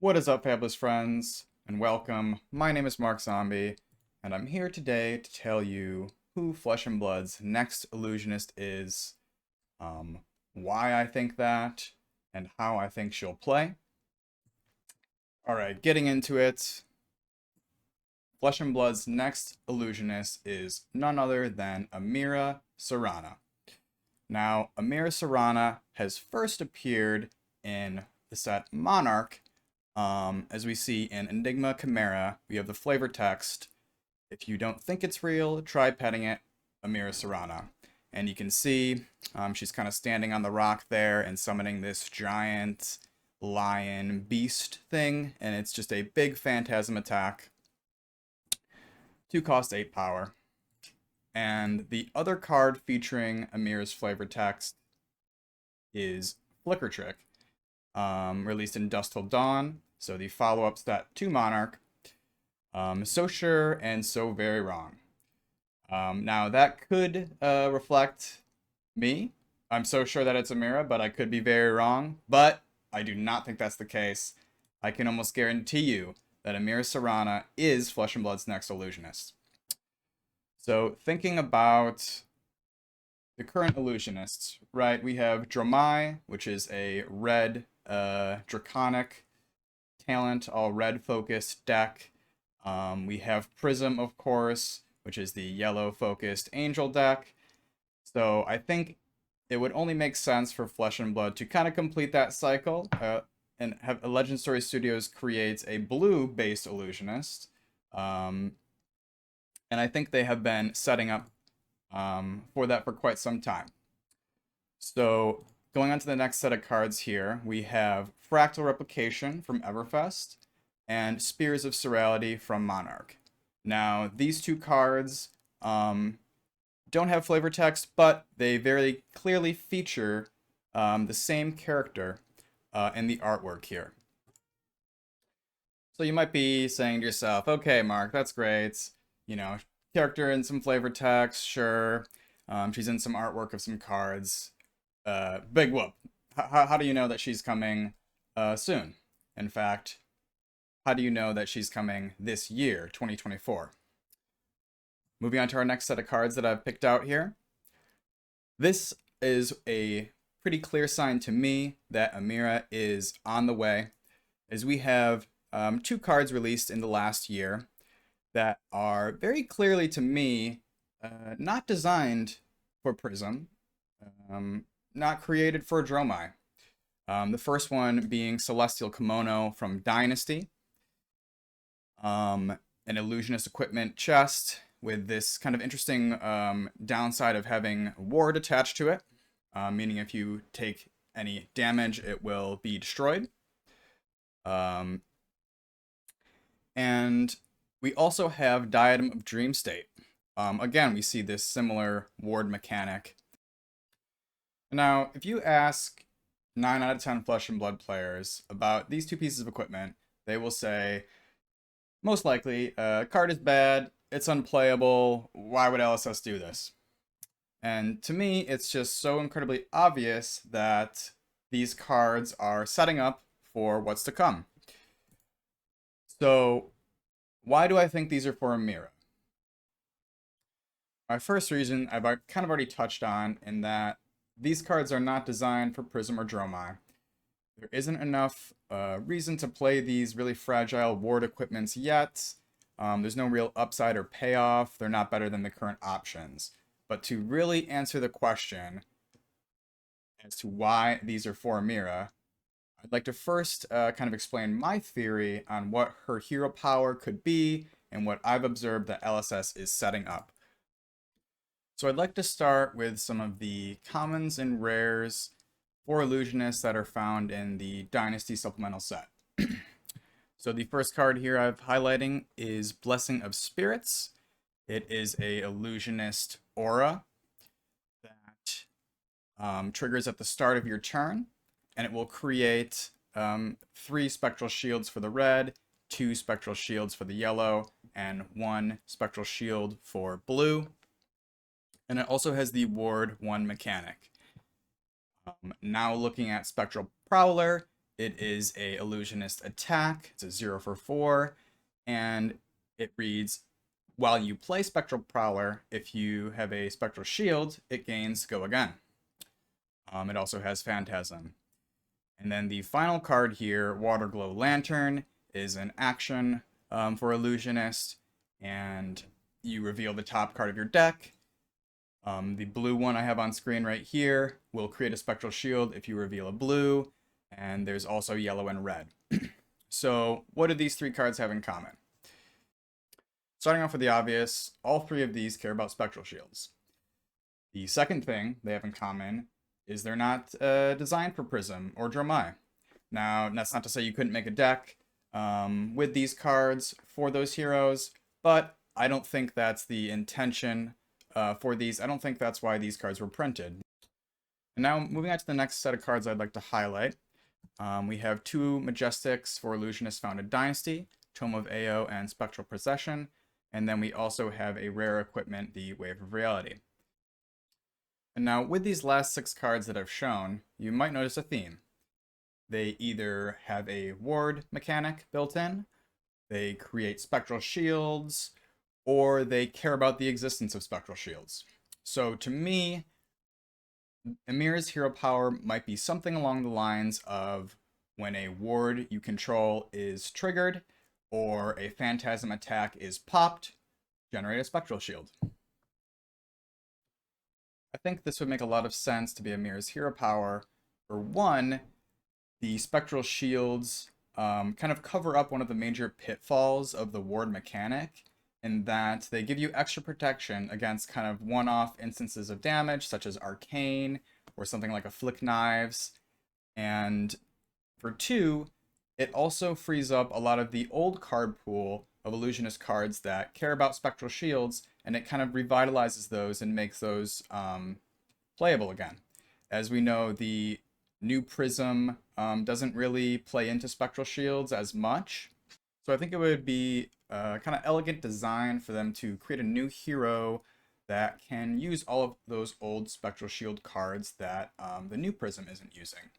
What is up, fabulous friends, and welcome. My name is Marc Zombie, and I'm here today to tell you who Flesh and Blood's next Illusionist is, um, why I think that, and how I think she'll play. Alright, getting into it, Flesh and Blood's next Illusionist is none other than Amira Serrana. Now, Amira Serrana has first appeared in the set Monarch. As we see in Enigma Chimera, we have the flavor text. If you don't think it's real, try petting it, Amira Serrana. And you can see she's kind of standing on the rock there and summoning this giant lion beast thing. And it's just a big phantasm attack. 2 cost 8 power. And the other card featuring Amira's flavor text is Flicker Trick, released in Dusk Till Dawn. So the follow-up stat to Monarch. So sure and so very wrong. Now that could reflect me. I'm so sure that it's Amira, but I could be very wrong. But I do not think that's the case. I can almost guarantee you that Amira Serrana is Flesh and Blood's next Illusionist. So thinking about the current Illusionists, right? We have Dromai, which is a red draconic talent, all red focused deck. We have Prism, of course, which is the yellow focused angel deck. So I think it would only make sense for Flesh and Blood to kind of complete that cycle and have Legend Story Studios create a blue based Illusionist. And I think they have been setting up for that for quite some time. So going on to the next set of cards here, we have Fractal Replication from Everfest and Spears of Surreality from Monarch. Now, these 2 cards don't have flavor text, but they very clearly feature the same character in the artwork here. So you might be saying to yourself, okay, Marc, that's great. You know, character and some flavor text, sure. She's in some artwork of some cards. Big whoop. How do you know that she's coming soon? In fact, how do you know that she's coming this year, 2024? Moving on to our next set of cards that I've picked out here. This is a pretty clear sign to me that Amira is on the way, as we have 2 cards released in the last year that are very clearly to me not designed for Prism, not created for Dromai. The first one being Celestial Kimono from Dynasty, an Illusionist equipment chest with this kind of interesting downside of having ward attached to it, meaning if you take any damage, it will be destroyed. And we also have Diadem of Dream State. Again, we see this similar ward mechanic. Now, if you ask 9 out of 10 Flesh and Blood players about these 2 pieces of equipment, they will say, most likely, card is bad, it's unplayable, why would LSS do this? And to me, it's just so incredibly obvious that these cards are setting up for what's to come. So, why do I think these are for Amira? My first reason I've kind of already touched on, in that these cards are not designed for Prism or Dromai. There isn't enough reason to play these really fragile ward equipments yet. There's no real upside or payoff. They're not better than the current options. But to really answer the question as to why these are for Amira, I'd like to first kind of explain my theory on what her hero power could be and what I've observed that LSS is setting up. So I'd like to start with some of the commons and rares for Illusionists that are found in the Dynasty supplemental set. So the first card here I'm highlighting is Blessing of Spirits. It is a Illusionist aura that triggers at the start of your turn, and it will create 3 spectral shields for the red, 2 spectral shields for the yellow, and 1 spectral shield for blue. And it also has the ward 1 mechanic. Now looking at Spectral Prowler, It is a Illusionist attack. It's a 0 for 4, and it reads, while you play Spectral Prowler, if you have a Spectral Shield, it gains Go Again. It also has Phantasm. And then the final card here, Waterglow Lantern, is an action for Illusionist, and you reveal the top card of your deck. The blue one I have on screen right here will create a Spectral Shield if you reveal a blue, and there's also yellow and red. So what do these three cards have in common? Starting off with the obvious, all three of these care about Spectral Shields. The second thing they have in common is they're not designed for Prism or Dromai. Now, that's not to say you couldn't make a deck with these cards for those heroes, but I don't think that's the intention for these. I don't think that's why these cards were printed. And now, moving on to the next set of cards I'd like to highlight. We have two Majestics for Illusionist Founded Dynasty, Tome of Ao and Spectral Procession, and then we also have a rare equipment, the Wave of Reality. And now, with these last 6 cards that I've shown, you might notice a theme. They either have a ward mechanic built in, they create spectral shields, or they care about the existence of spectral shields. So to me, Amira's hero power might be something along the lines of when a ward you control is triggered, or a phantasm attack is popped, generate a spectral shield. I think this would make a lot of sense to be Amira's hero power. For one, the spectral shields kind of cover up one of the major pitfalls of the ward mechanic, in that they give you extra protection against kind of one-off instances of damage, such as Arcane, or something like Afflict Knives. And for 2, it also frees up a lot of the old card pool of Illusionist cards that care about spectral shields, and it kind of revitalizes those and makes those playable again. As we know, the new Prism doesn't really play into spectral shields as much. So I think it would be a kind of elegant design for them to create a new hero that can use all of those old spectral shield cards that the new Prism isn't using.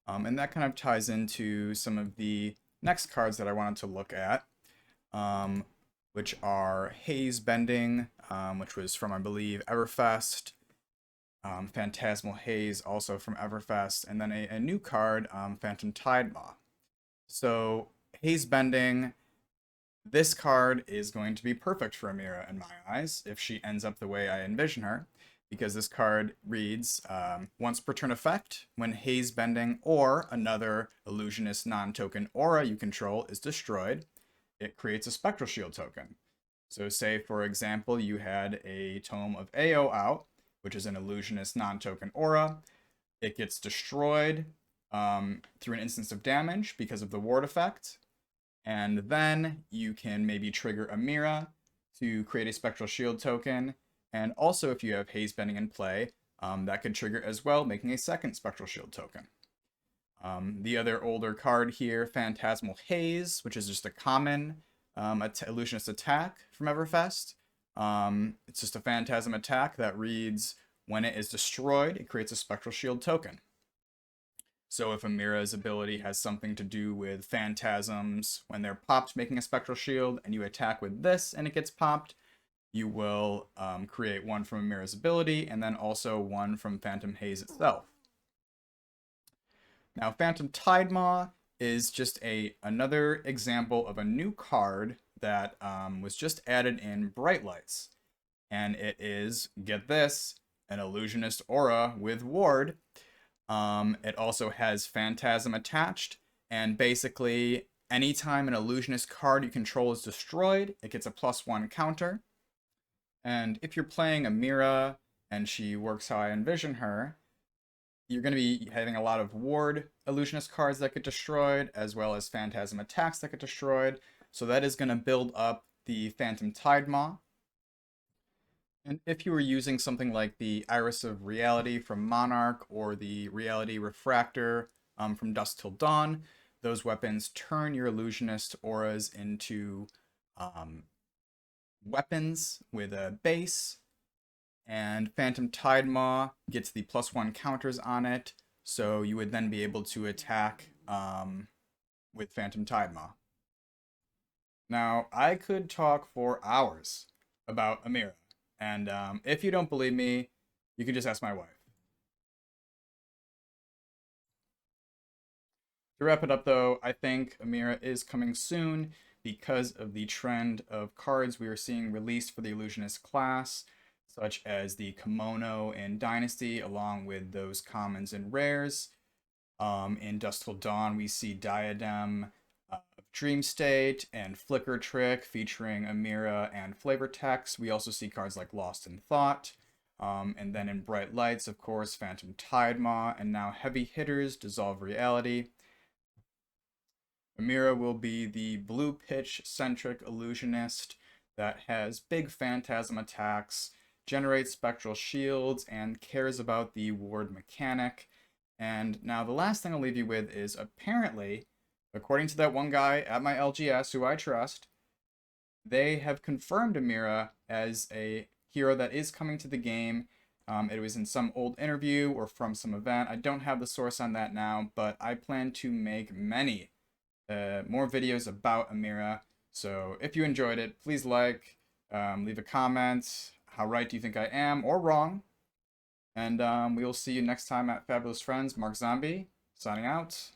And that kind of ties into some of the next cards that I wanted to look at, which are Haze Bending, which was from, I believe, Everfest. Phantasmal Haze, also from Everfest, and then a new card, Phantom Tidemaw. So Haze Bending, this card is going to be perfect for Amira in my eyes, if she ends up the way I envision her, because this card reads, once per turn effect, when Haze Bending or another Illusionist non-token aura you control is destroyed, it creates a Spectral Shield token. So say, for example, you had a Tome of Ao out, which is an Illusionist non-token aura. It gets destroyed through an instance of damage because of the ward effect. And then you can maybe trigger Amira to create a Spectral Shield token. And also, if you have Haze Bending in play, that could trigger as well, making a second Spectral Shield token. The other older card here, Phantasmal Haze, which is just a common Illusionist attack from Everfest. It's just a Phantasm attack that reads, when it is destroyed, it creates a Spectral Shield token. So if Amira's ability has something to do with phantasms, when they're popped making a Spectral Shield, and you attack with this and it gets popped, you will create one from Amira's ability, and then also one from Phantom Haze itself. Now, Phantom Tidemaw is just another example of a new card that was just added in Bright Lights. And it is, get this, an Illusionist aura with ward. It also has Phantasm attached, and basically anytime an Illusionist card you control is destroyed, it gets a +1 counter. And if you're playing Amira and she works how I envision her, you're going to be having a lot of ward Illusionist cards that get destroyed, as well as Phantasm attacks that get destroyed. So that is going to build up the Phantom Tidemaw. And if you were using something like the Iris of Reality from Monarch, or the Reality Refractor from Dusk Till Dawn, those weapons turn your Illusionist auras into weapons with a base. And Phantom Tidemaw gets the +1 counters on it, so you would then be able to attack with Phantom Tidemaw. Now, I could talk for hours about Amira, and if you don't believe me, you can just ask my wife. To wrap it up, though, I think Amira is coming soon because of the trend of cards we are seeing released for the Illusionist class, such as the Kimono in Dynasty, along with those commons and rares. In Dusk Till Dawn, we see Diadem, Dream State, and Flicker Trick featuring Amira and Flavor Text. We also see cards like Lost in Thought. And then in Bright Lights, of course, Phantom Tidemaw, and now Heavy Hitters, Dissolve Reality. Amira will be the blue pitch centric illusionist that has big phantasm attacks, generates spectral shields, and cares about the ward mechanic. And now the last thing I'll leave you with is apparently, according to that one guy at my LGS who I trust, they have confirmed Amira as a hero that is coming to the game. It was in some old interview or from some event. I don't have the source on that now, but I plan to make many more videos about Amira. So if you enjoyed it, please like, leave a comment. How right do you think I am or wrong? And we will see you next time at Fabulous Friends. Marc Zombie, signing out.